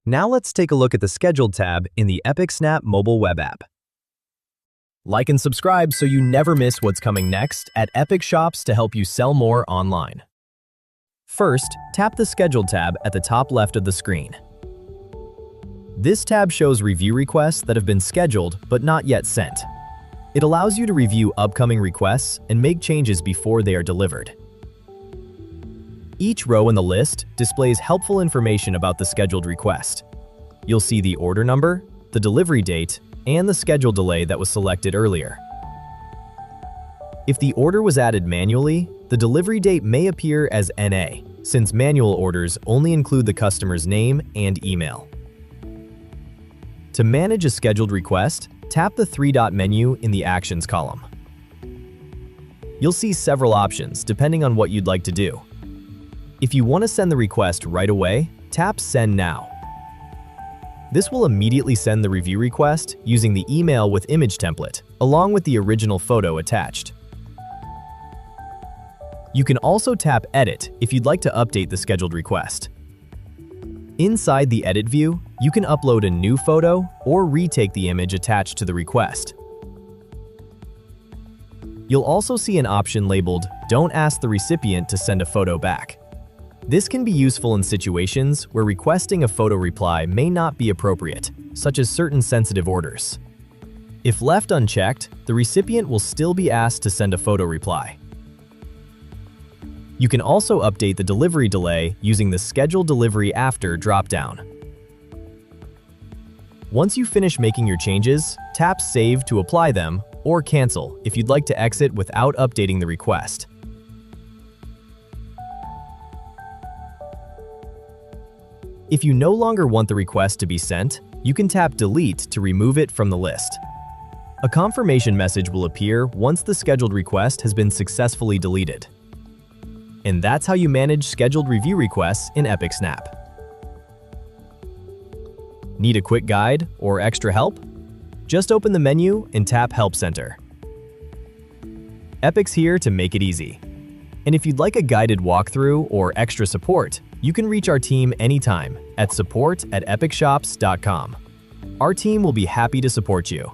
Now let's take a look at the Scheduled tab in the epicSnap mobile web app. Like and subscribe so you never miss what's coming next at Epic Shops to help you sell more online. First, tap the Scheduled tab at the top left of the screen. This tab shows review requests that have been scheduled but not yet sent. It allows you to review upcoming requests and make changes before they are delivered. Each row in the list displays helpful information about the scheduled request. You'll see the order number, the delivery date, and the schedule delay that was selected earlier. If the order was added manually, the delivery date may appear as NA, since manual orders only include the customer's name and email. To manage a scheduled request, tap the three-dot menu in the Actions column. You'll see several options depending on what you'd like to do. If you want to send the request right away, tap Send Now. This will immediately send the review request using the email with image template, along with the original photo attached. You can also tap Edit if you'd like to update the scheduled request. Inside the Edit view, you can upload a new photo or retake the image attached to the request. You'll also see an option labeled Don't ask the recipient to send a photo back. This can be useful in situations where requesting a photo reply may not be appropriate, such as certain sensitive orders. If left unchecked, the recipient will still be asked to send a photo reply. You can also update the delivery delay using the Schedule Delivery After dropdown. Once you finish making your changes, tap Save to apply them, or Cancel if you'd like to exit without updating the request. If you no longer want the request to be sent, you can tap Delete to remove it from the list. A confirmation message will appear once the scheduled request has been successfully deleted. And that's how you manage scheduled review requests in epicSnap. Need a quick guide or extra help? Just open the menu and tap Help Center. Epic's here to make it easy. And if you'd like a guided walkthrough or extra support, you can reach our team anytime at support@epicshops.com. Our team will be happy to support you.